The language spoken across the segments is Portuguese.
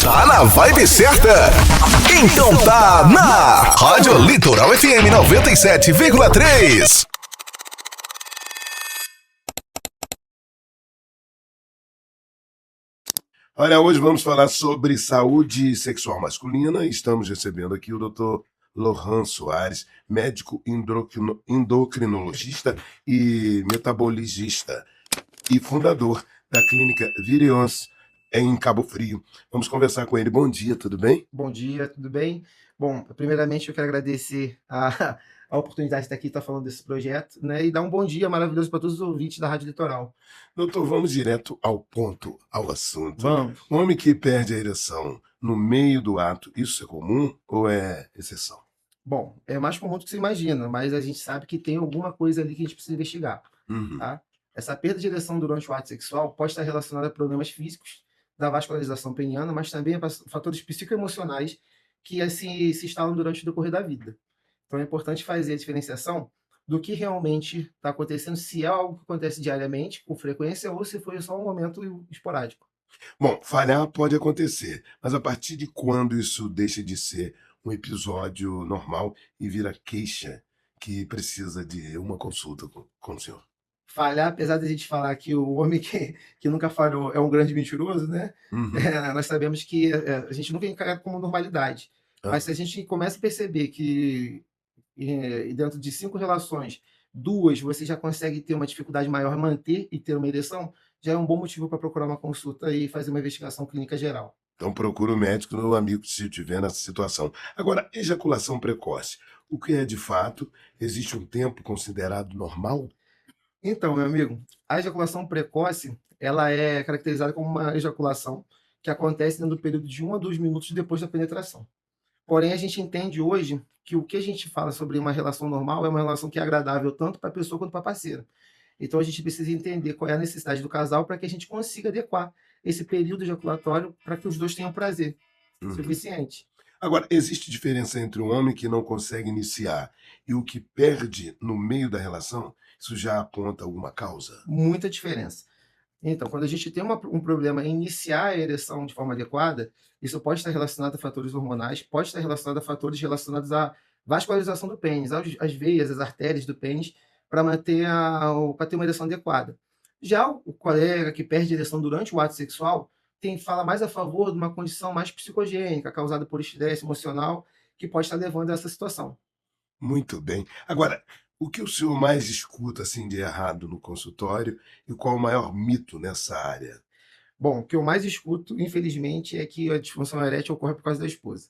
Tá na vibe certa? Então tá na Rádio Litoral FM 97,3. Olha, hoje vamos falar sobre saúde sexual masculina. Estamos recebendo aqui o Dr. Lohan Soares, médico endocrinologista e metabologista e fundador da clínica Virions em Cabo Frio. Vamos conversar com ele. Bom dia, tudo bem? Bom dia, tudo bem? Bom, primeiramente eu quero agradecer a oportunidade de estar aqui, estar falando desse projeto, né? E dar um bom dia maravilhoso para todos os ouvintes da Rádio Litoral. Doutor, vamos direto ao ponto, ao assunto. Vamos. Um homem que perde a ereção no meio do ato, isso é comum ou é exceção? Bom, é mais comum do que você imagina, mas a gente sabe que tem alguma coisa ali que a gente precisa investigar, Uhum. tá? Essa perda de ereção durante o ato sexual pode estar relacionada a problemas físicos da vascularização peniana, mas também a fatores psicoemocionais que assim, se instalam durante o decorrer da vida. Então é importante fazer a diferenciação do que realmente está acontecendo, se é algo que acontece diariamente, com frequência, ou se foi só um momento esporádico. Bom, falhar pode acontecer, mas a partir de quando isso deixa de ser um episódio normal e vira queixa que precisa de uma consulta com o senhor? Falhar, apesar de a gente falar que o homem que nunca falhou é um grande mentiroso, né? Uhum. Nós sabemos que a gente nunca encara como normalidade. Ah, Mas se a gente começa a perceber que dentro de 5 relações, 2 você já consegue ter uma dificuldade maior em manter e ter uma ereção, já é um bom motivo para procurar uma consulta e fazer uma investigação clínica geral. então procura o médico no amigo se estiver nessa situação. Agora, ejaculação precoce. O que é de fato? Existe um tempo considerado normal? Então, meu amigo, a ejaculação precoce, ela é caracterizada como uma ejaculação que acontece dentro do período de 1 a 2 minutos depois da penetração. Porém, a gente entende hoje que o que a gente fala sobre uma relação normal é uma relação que é agradável tanto para a pessoa quanto para a parceira. Então, a gente precisa entender qual é a necessidade do casal para que a gente consiga adequar esse período ejaculatório para que os dois tenham prazer Uhum. suficiente. Agora, existe diferença entre um homem que não consegue iniciar e o que perde no meio da relação? Isso já aponta alguma causa? Muita diferença. Então, quando a gente tem um problema em iniciar a ereção de forma adequada, isso pode estar relacionado a fatores hormonais, pode estar relacionado a fatores relacionados à vascularização do pênis, às veias, às artérias do pênis, para manter para ter uma ereção adequada. Já o colega que perde a ereção durante o ato sexual fala mais a favor de uma condição mais psicogênica, causada por estresse emocional, que pode estar levando a essa situação. Muito bem. Agora, o que o senhor mais escuta assim de errado no consultório e qual o maior mito nessa área? Bom, o que eu mais escuto, infelizmente, é que a disfunção erétil ocorre por causa da esposa.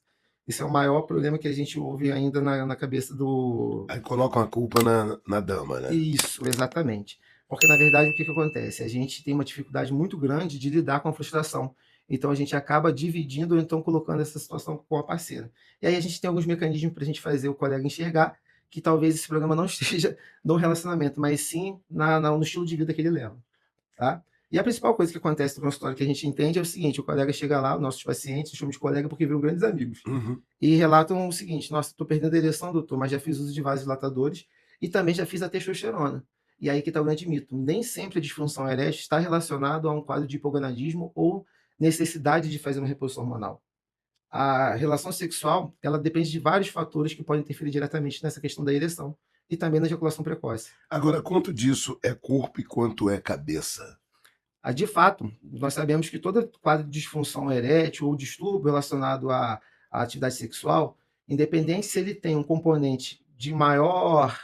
Esse é o maior problema que a gente ouve ainda na cabeça do. Aí colocam a culpa na dama, né? Isso, exatamente. Porque, na verdade, o que acontece? A gente tem uma dificuldade muito grande de lidar com a frustração. Então, a gente acaba dividindo ou então colocando essa situação com a parceira. E aí a gente tem alguns mecanismos para a gente fazer o colega enxergar que talvez esse problema não esteja no relacionamento, mas sim no estilo de vida que ele leva. Tá? E a principal coisa que acontece no consultório que a gente entende é o seguinte: o colega chega lá, nossos pacientes, chamam de colega porque viram grandes amigos, Uhum. e relatam o seguinte: nossa, estou perdendo a ereção, doutor, mas já fiz uso de vasodilatadores e também já fiz a testosterona. E aí que está o grande mito: nem sempre a disfunção erétil está relacionada a um quadro de hipogonadismo ou necessidade de fazer uma reposição hormonal. A relação sexual, ela depende de vários fatores que podem interferir diretamente nessa questão da ereção e também na ejaculação precoce. Agora, quanto disso é corpo e quanto é cabeça? De fato, nós sabemos que todo quadro de disfunção erétil ou distúrbio relacionado à atividade sexual, independente se ele tem um componente de maior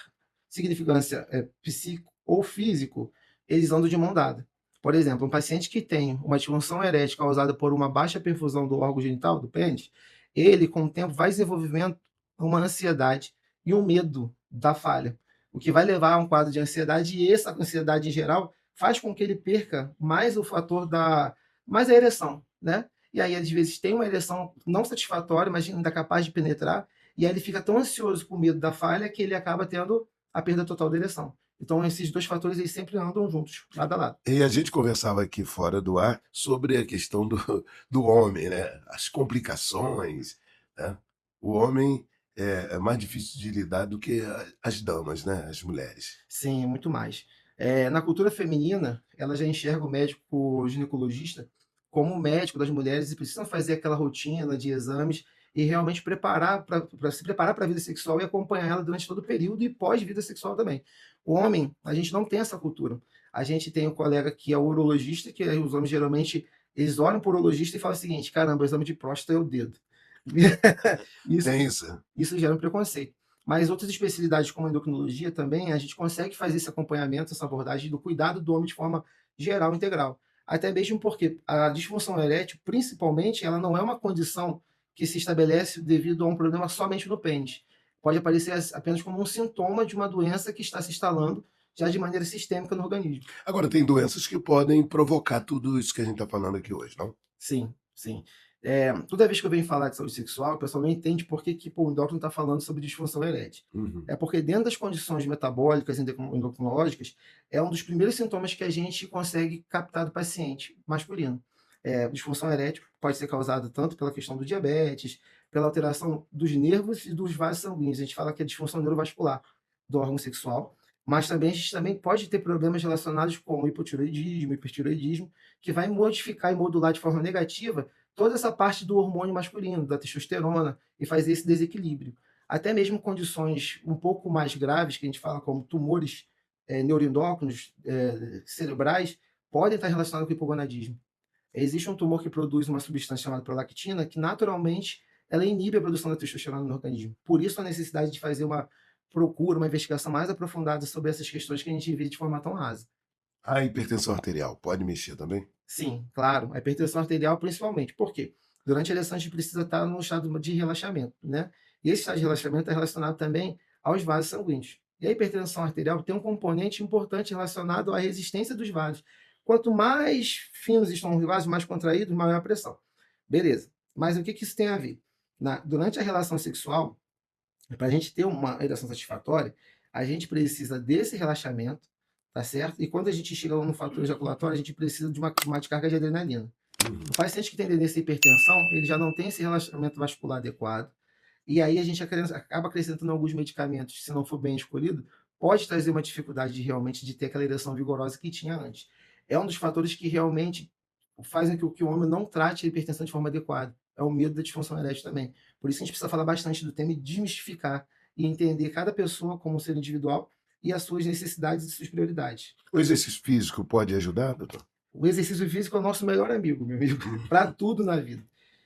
significância psíquico ou físico, eles andam de mão dada. Por exemplo, um paciente que tem uma disfunção erétil causada por uma baixa perfusão do órgão genital, do pênis, ele, com o tempo, vai desenvolvendo uma ansiedade e um medo da falha, o que vai levar a um quadro de ansiedade, e essa ansiedade, em geral, faz com que ele perca mais o fator mais a ereção, né? E aí, às vezes, tem uma ereção não satisfatória, mas ainda capaz de penetrar, e aí ele fica tão ansioso com medo da falha que ele acaba tendo a perda total da ereção. Então, esses dois fatores eles sempre andam juntos, lado a lado. E a gente conversava aqui fora do ar sobre a questão do homem, né? As complicações, né? O homem é mais difícil de lidar do que as damas, né? As mulheres. Sim, muito mais. Na cultura feminina, ela já enxerga o médico ginecologista como médico das mulheres, eles precisam fazer aquela rotina de exames e realmente se preparar para a vida sexual e acompanhar ela durante todo o período e pós-vida sexual também. O homem, a gente não tem essa cultura. A gente tem um colega que é urologista, que aí os homens geralmente eles olham para o urologista e falam o seguinte: caramba, o exame de próstata é o dedo. Isso, Tem isso. isso gera um preconceito. Mas outras especialidades, como a endocrinologia, também, a gente consegue fazer esse acompanhamento, essa abordagem do cuidado do homem de forma geral, integral. Até mesmo porque a disfunção erétil, principalmente, ela não é uma condição que se estabelece devido a um problema somente no pênis. Pode aparecer apenas como um sintoma de uma doença que está se instalando já de maneira sistêmica no organismo. Agora, tem doenças que podem provocar tudo isso que a gente está falando aqui hoje, não? Sim, sim. Toda vez que eu venho falar de saúde sexual, o pessoal não entende por que, que pô, o endócrino está falando sobre disfunção erétil. Uhum. É porque dentro das condições metabólicas e endocrinológicas, é um dos primeiros sintomas que a gente consegue captar do paciente masculino. Disfunção erétil pode ser causada tanto pela questão do diabetes, pela alteração dos nervos e dos vasos sanguíneos. A gente fala que é disfunção neurovascular do órgão sexual, mas também a gente também pode ter problemas relacionados com hipotireoidismo, hipertireoidismo, que vai modificar e modular de forma negativa toda essa parte do hormônio masculino, da testosterona, e fazer esse desequilíbrio. Até mesmo condições um pouco mais graves, que a gente fala como tumores neuroendócrinos cerebrais, podem estar relacionados com o hipogonadismo. Existe um tumor que produz uma substância chamada prolactina, que naturalmente ela inibe a produção da testosterona no organismo. Por isso a necessidade de fazer uma procura, uma investigação mais aprofundada sobre essas questões que a gente vê de forma tão rasa. A hipertensão arterial pode mexer também? Sim, claro, a hipertensão arterial principalmente. Por quê? Durante a ereção a gente precisa estar num estado de relaxamento, né? E esse estado de relaxamento é relacionado também aos vasos sanguíneos. E a hipertensão arterial tem um componente importante relacionado à resistência dos vasos. Quanto mais finos estão os vasos, mais contraídos, maior a pressão. Beleza. Mas o que isso tem a ver? Durante a relação sexual, para a gente ter uma ereção satisfatória, a gente precisa desse relaxamento, tá certo? E quando a gente chega no fator ejaculatório, a gente precisa de uma descarga de adrenalina. O paciente que tem tendência à hipertensão, ele já não tem esse relaxamento vascular adequado, e aí a gente acaba acrescentando alguns medicamentos, se não for bem escolhido, pode trazer uma dificuldade de realmente de ter aquela ereção vigorosa que tinha antes. É um dos fatores que realmente fazem com que o homem não trate a hipertensão de forma adequada. É o medo da disfunção erétil também. Por isso a gente precisa falar bastante do tema e desmistificar e entender cada pessoa como ser individual e as suas necessidades e suas prioridades. O exercício físico pode ajudar, doutor? O exercício físico é o nosso melhor amigo, meu amigo, para tudo na vida.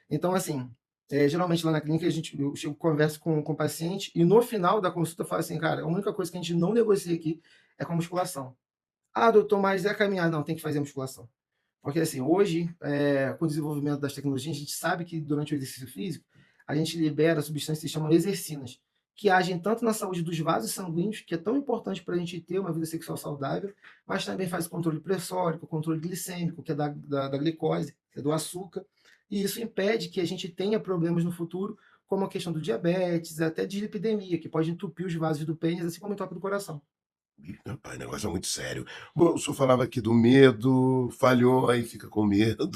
Então, assim, geralmente lá na clínica eu chego, converso com o paciente e no final da consulta eu falo assim, cara, a única coisa que a gente não negocia aqui é com a musculação. Ah, doutor, mas é caminhar. Não, tem que fazer musculação. Porque, assim, hoje, com o desenvolvimento das tecnologias, a gente sabe que durante o exercício físico, a gente libera substâncias que se chamam exercinas, que agem tanto na saúde dos vasos sanguíneos, que é tão importante para a gente ter uma vida sexual saudável, mas também faz o controle pressórico, o controle glicêmico, que é da glicose, que é do açúcar, e isso impede que a gente tenha problemas no futuro, como a questão do diabetes, até dislipidemia, que pode entupir os vasos do pênis, assim como entope do coração. Ih, rapaz, o negócio é muito sério. Bom, o senhor falava aqui do medo, falhou, aí fica com medo,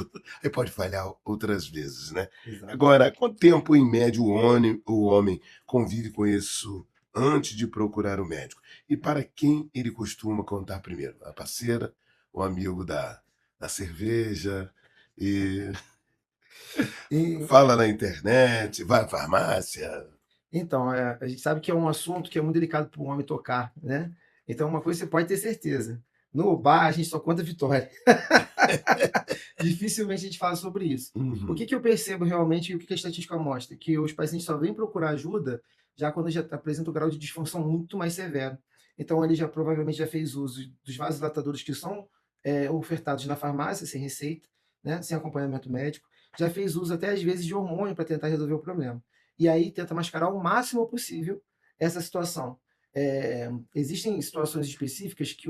aí pode falhar outras vezes, né? Exato. Agora, quanto tempo, em média, o homem convive com isso antes de procurar o médico? E para quem ele costuma contar primeiro? A parceira, o amigo da cerveja, e E, fala na internet, vai à farmácia. então, a gente sabe que é um assunto que é muito delicado para o homem tocar, né? Então, uma coisa você pode ter certeza: no bar a gente só conta vitória. Dificilmente a gente fala sobre isso. O Uhum. que eu percebo realmente e o que a estatística mostra? Que os pacientes só vêm procurar ajuda já quando já apresenta um grau de disfunção muito mais severo. Então, ele já provavelmente já fez uso dos vasodilatadores que são ofertados na farmácia, sem receita, né, sem acompanhamento médico. Já fez uso até às vezes de hormônio para tentar resolver o problema. E aí tenta mascarar o máximo possível essa situação. Existem situações específicas que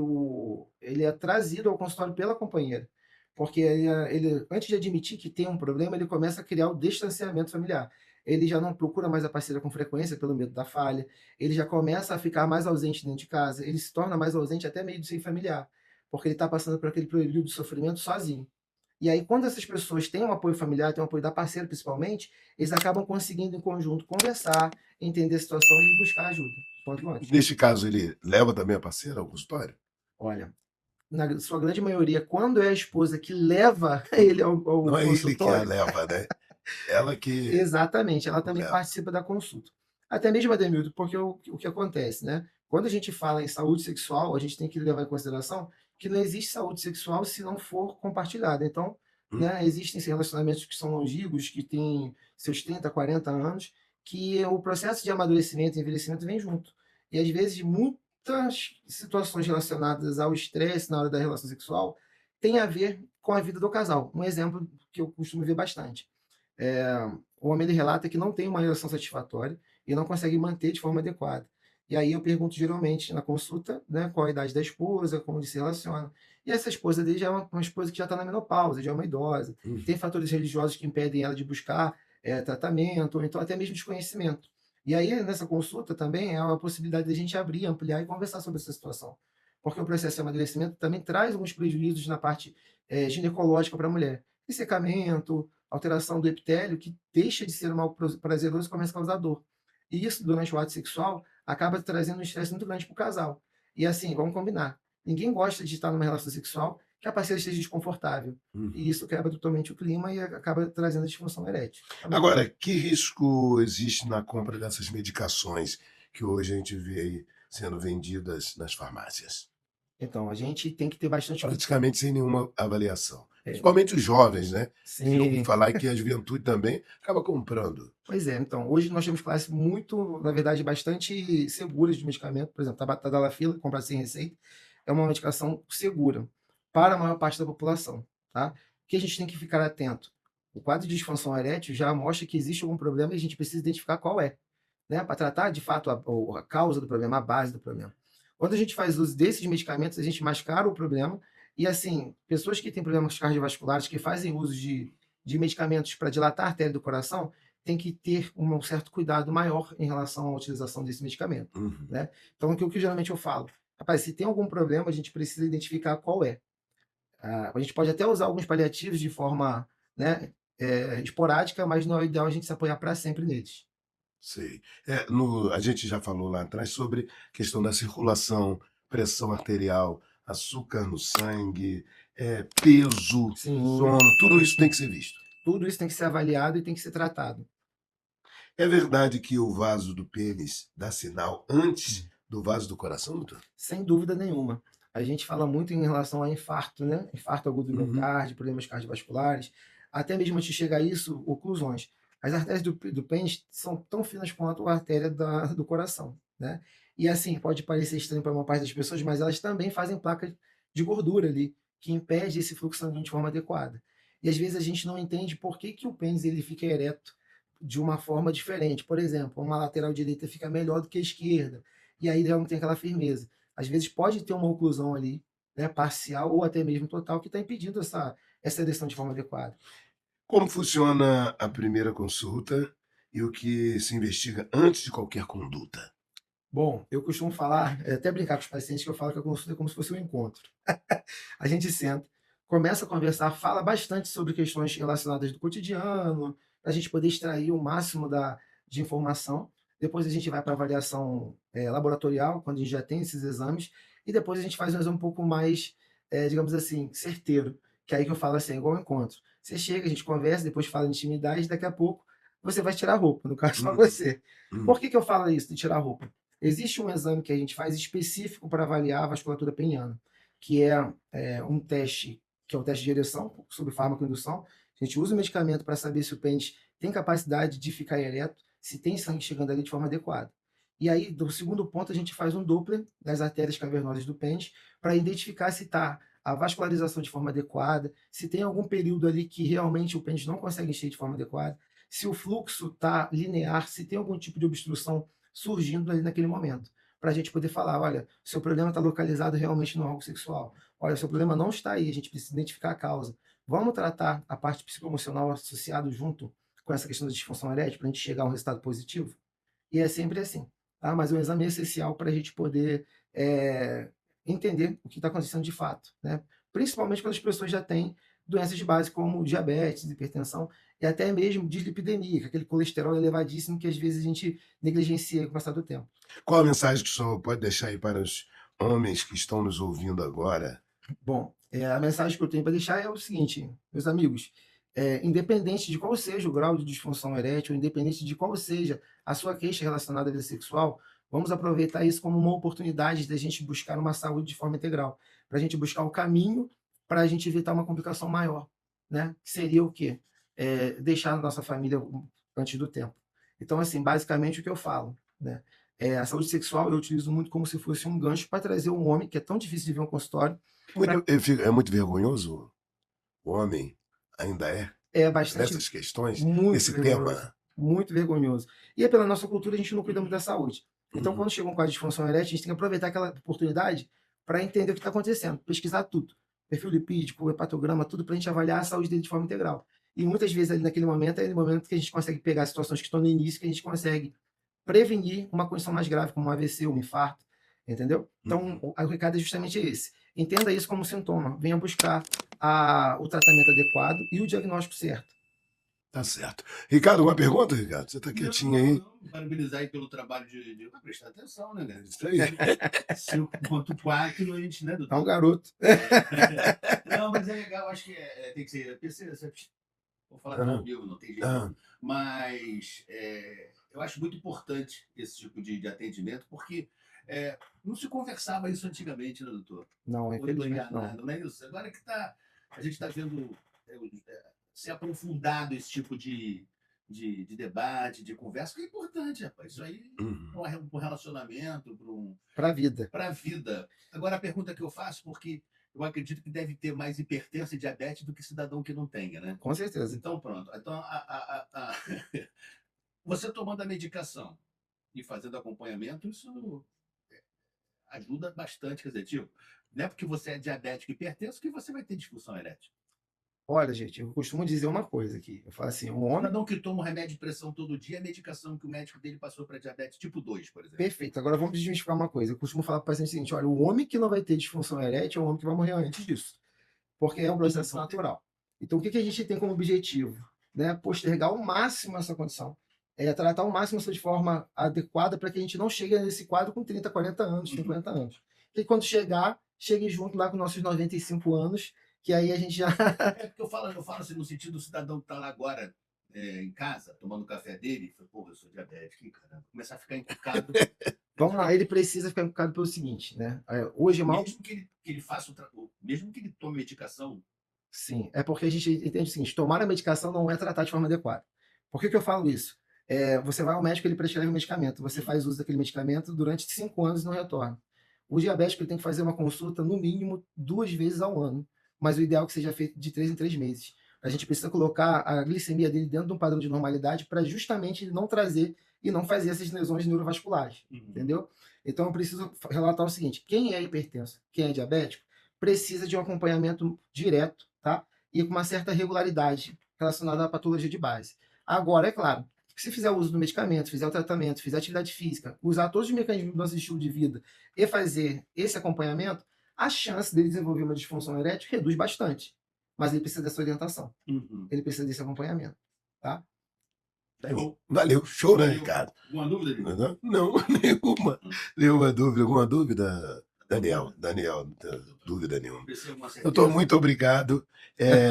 ele é trazido ao consultório pela companheira, porque ele, antes de admitir que tem um problema, ele começa a criar o distanciamento familiar. Ele já não procura mais a parceira com frequência pelo medo da falha, ele já começa a ficar mais ausente dentro de casa, ele se torna mais ausente até meio do seio familiar, porque ele está passando por aquele período de sofrimento sozinho. E aí, quando essas pessoas têm um apoio familiar, têm um apoio da parceira principalmente, eles acabam conseguindo em conjunto conversar, entender a situação e buscar ajuda. Quanto antes. Neste caso, ele leva também a parceira ao consultório? Olha, na sua grande maioria, quando é a esposa que leva ele ao Não é ele que a consultório, leva, né? Ela que exatamente, ela o também leva. participa da consulta. Até mesmo, Ademilton, porque o que acontece, né? Quando a gente fala em saúde sexual, a gente tem que levar em consideração que não existe saúde sexual se não for compartilhada. Então, Hum, né, existem esses relacionamentos que são longínquos, que têm seus 30, 40 anos, que o processo de amadurecimento e envelhecimento vem junto. E às vezes muitas situações relacionadas ao estresse na hora da relação sexual têm a ver com a vida do casal. Um exemplo que eu costumo ver bastante. É, o homem ele relata que não tem uma relação satisfatória e não consegue manter de forma adequada. E aí eu pergunto geralmente na consulta, né, qual a idade da esposa, como ele se relaciona. E essa esposa dele já é uma esposa que já está na menopausa, já é uma idosa. hum. Tem fatores religiosos que impedem ela de buscar tratamento, ou então até mesmo desconhecimento. E aí, nessa consulta também é uma possibilidade de a gente abrir, ampliar e conversar sobre essa situação. Porque o processo de amadurecimento também traz alguns prejuízos na parte ginecológica para a mulher. Ressecamento, alteração do epitélio, que deixa de ser mal prazeroso e começa a causar dor. E isso, durante o ato sexual, acaba trazendo um estresse muito grande para o casal. E assim, vamos combinar. Ninguém gosta de estar numa relação sexual que a parceira esteja desconfortável. E Uhum. isso quebra totalmente o clima e acaba trazendo a disfunção erétil. Tá bom? Agora, que risco existe na compra dessas medicações que hoje a gente vê aí sendo vendidas nas farmácias? Então, a gente tem que ter bastante cuidado. Praticamente sem nenhuma avaliação. Principalmente os jovens, né? Que eu ouvi Sim. falar que a juventude também acaba comprando. Pois é, então, hoje nós temos classes muito, na verdade, bastante seguras de medicamento. Por exemplo, a Tadalafila, comprar sem receita, é uma medicação segura para a maior parte da população, tá? O que a gente tem que ficar atento? O quadro de disfunção erétil já mostra que existe algum problema e a gente precisa identificar qual é, né? Para tratar, de fato, a causa do problema, a base do problema. Quando a gente faz uso desses medicamentos, a gente mascara o problema e, assim, pessoas que têm problemas cardiovasculares, que fazem uso de medicamentos para dilatar a artéria do coração, tem que ter um certo cuidado maior em relação à utilização desse medicamento, Uhum. né? Então, o que geralmente eu falo? Rapaz, se tem algum problema, a gente precisa identificar qual é. A gente pode até usar alguns paliativos de forma, né, esporádica, mas não é o ideal a gente se apoiar para sempre neles. Sei. A gente já falou lá atrás sobre questão da circulação, pressão arterial, açúcar no sangue, peso, Sim, sono, tudo isso tem que ser visto. tudo isso tem que ser avaliado e tem que ser tratado. É verdade que o vaso do pênis dá sinal antes do vaso do coração, doutor? Sem dúvida nenhuma. A gente fala muito em relação a infarto, né? Infarto agudo do Uhum. miocárdio, problemas cardiovasculares, até mesmo antes de chegar a isso, oclusões. As artérias do pênis são tão finas quanto a artéria do coração, né? E assim, pode parecer estranho para uma parte das pessoas, mas elas também fazem placas de gordura ali, que impede esse fluxo sanguíneo de forma adequada. E às vezes a gente não entende por que, que o pênis ele fica ereto de uma forma diferente. Por exemplo, uma lateral direita fica melhor do que a esquerda, e aí já não tem aquela firmeza. Às vezes pode ter uma oclusão ali, né, parcial ou até mesmo total, que está impedindo essa ereção de forma adequada. Como funciona a primeira consulta e o que se investiga antes de qualquer conduta? Bom, eu costumo falar, até brincar com os pacientes, que eu falo que a consulta é como se fosse um encontro. A gente senta, começa a conversar, fala bastante sobre questões relacionadas do cotidiano, para a gente poder extrair o máximo de informação. Depois a gente vai para a avaliação laboratorial, quando a gente já tem esses exames, e depois a gente faz um exame um pouco mais, digamos assim, certeiro, que é aí que eu falo assim, é igual um encontro. Você chega, a gente conversa, depois fala de intimidade, daqui a pouco você vai tirar a roupa, no caso só Hum, você. Por hum, que eu falo isso, de tirar a roupa? Existe um exame que a gente faz específico para avaliar a vasculatura peniana, que é um teste, que é o teste de ereção, sob fármaco-indução. A gente usa o medicamento para saber se o pênis tem capacidade de ficar ereto, se tem sangue chegando ali de forma adequada. E aí, do segundo ponto, a gente faz um Doppler das artérias cavernosas do pênis para identificar se está a vascularização de forma adequada, se tem algum período ali que realmente o pênis não consegue encher de forma adequada, se o fluxo está linear, se tem algum tipo de obstrução surgindo ali naquele momento, para a gente poder falar, olha, seu problema está localizado realmente no órgão sexual, olha, seu problema não está aí, a gente precisa identificar a causa. Vamos tratar a parte psicoemocional associado junto com essa questão da disfunção erétil para a gente chegar a um resultado positivo? E é sempre assim, tá? Mas o exame é essencial para a gente poder entender o que está acontecendo de fato, né? Principalmente quando as pessoas já têm doenças de base como diabetes, hipertensão e até mesmo dislipidemia, que é aquele colesterol elevadíssimo que às vezes a gente negligencia com o passar do tempo. Qual a mensagem que o senhor pode deixar aí para os homens que estão nos ouvindo agora, Bom, a mensagem que eu tenho para deixar é o seguinte, meus amigos, independente de qual seja o grau de disfunção erétil, independente de qual seja a sua queixa relacionada à vida sexual, vamos aproveitar isso como uma oportunidade da gente buscar uma saúde de forma integral, para a gente buscar o caminho para a gente evitar uma complicação maior, né? Que seria o quê? Deixar a nossa família antes do tempo. Então, assim, basicamente o que eu falo, né? A saúde sexual eu utilizo muito como se fosse um gancho para trazer um homem que é tão difícil de ver um consultório. É muito vergonhoso o homem, ainda é, É bastante, nessas questões, muito esse vergonhoso, tema. muito vergonhoso. E é pela nossa cultura, a gente não cuida muito da saúde. Então, Uhum. quando chega um quadro de disfunção erétil, a gente tem que aproveitar aquela oportunidade para entender o que está acontecendo, pesquisar tudo. Perfil lipídico, hepatograma, tudo para a gente avaliar a saúde dele de forma integral. E muitas vezes ali naquele momento, é no momento que a gente consegue pegar situações que estão no início, que a gente consegue prevenir uma condição mais grave, como um AVC, um infarto, entendeu? Então, o recado é justamente esse. Entenda isso como sintoma. Venha buscar o tratamento adequado e o diagnóstico certo. Tá certo. Ricardo, uma pergunta, Ricardo? Você tá quietinho aí? Não. Parabenizar aí pelo trabalho de prestar atenção, né, galera? Isso aí. 5.4, a gente, né, É doutor? um garoto. Não, mas é legal, acho que tem que ser. Vou falar Aham. comigo, não tem jeito. Ah, Mas eu acho muito importante esse tipo de atendimento, porque não se conversava isso antigamente, né, doutor? Não, Ou eu tô infelizmente não. enganado, não é isso? Agora que a gente está vendo ser aprofundado esse tipo de debate, de conversa, que é importante, rapaz. Isso aí uhum. para um relacionamento, Para a vida. para a vida. Agora, a pergunta que eu faço, porque eu acredito que deve ter mais hipertenso e diabetes do que cidadão que não tenha, né? Com certeza. Então, pronto. Então, você tomando a medicação e fazendo acompanhamento, isso ajuda bastante. Quer dizer, tipo, não é porque você é diabético e hipertenso que você vai ter disfunção erétil. Olha, gente, eu costumo dizer uma coisa aqui. Eu falo assim, um O homem... cidadão que toma um remédio de pressão todo dia é a medicação que o médico dele passou para diabetes tipo 2, por exemplo. Perfeito. Agora vamos desmistificar uma coisa. Eu costumo falar para o paciente o seguinte, olha, o homem que não vai ter disfunção erétil é o homem que vai morrer antes disso. Porque é um processo natural. Então, o que a gente tem como objetivo? Né? Postergar ao máximo essa condição. Tratar ao máximo isso de forma adequada para que a gente não chegue nesse quadro com 30, 40 anos, 50 anos. E quando chegar, chegue junto lá com nossos 95 anos, que aí a gente já... É porque eu falo assim, no sentido do cidadão que está lá agora em casa, tomando o café dele, e fala, pô, eu sou diabético, hein, caramba. Começar a ficar encucado. Vamos lá, ele precisa ficar encucado pelo seguinte, né? Hoje, mal... Mesmo que ele faça mesmo que ele tome medicação. Sim, é porque a gente entende o seguinte, tomar a medicação não é tratar de forma adequada. Por que eu falo isso? Você vai ao médico, ele prescreve um medicamento, você faz uso daquele medicamento durante 5 anos e não retorna. O diabético ele tem que fazer uma consulta, no mínimo, 2 vezes ao ano, mas o ideal é que seja feito de 3 em 3 meses. A gente precisa colocar a glicemia dele dentro de um padrão de normalidade para justamente ele não trazer e não fazer essas lesões neurovasculares, entendeu? Então eu preciso relatar o seguinte, quem é hipertenso, quem é diabético, precisa de um acompanhamento direto, tá? E com uma certa regularidade relacionada à patologia de base. Agora, é claro, se fizer o uso do medicamento, fizer o tratamento, fizer atividade física, usar todos os mecanismos do nosso estilo de vida e fazer esse acompanhamento, a chance dele desenvolver uma disfunção erétil reduz bastante. Mas ele precisa dessa orientação. Ele precisa desse acompanhamento, tá? Valeu, show, né, Ricardo? Alguma dúvida, Nico? Não, nenhuma. Nenhuma dúvida. Alguma dúvida, Daniel? Daniel, dúvida nenhuma. Doutor, muito obrigado.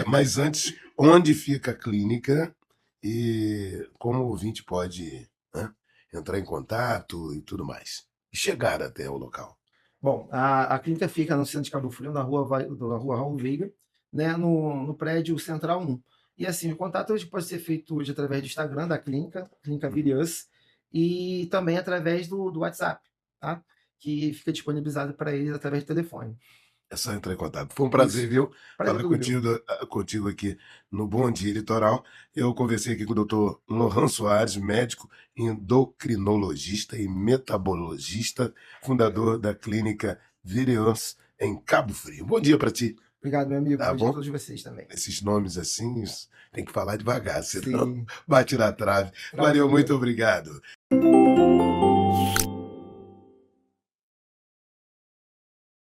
Mas antes, onde fica a clínica e como o ouvinte pode, né, entrar em contato e tudo mais? E chegar até o local. Bom, a clínica fica no centro de Cabo Frio, na rua Raul Veiga, né, no prédio Central 1. E assim, o contato hoje pode ser feito hoje através do Instagram da clínica Virius, e também através do WhatsApp, tá? Que fica disponibilizado para eles através do telefone. É só entrar em contato. Foi um prazer, viu? Falar contigo aqui no Bom Dia Litoral. Eu conversei aqui com o doutor Lohan Soares, médico endocrinologista e metabologista, fundador da clínica Virius, em Cabo Frio. Bom dia para ti. Obrigado, meu amigo. Tá Bom dia bom? a todos vocês também. Esses nomes assim, tem que falar devagar, senão Sim. bate na trave. Valeu, muito obrigado.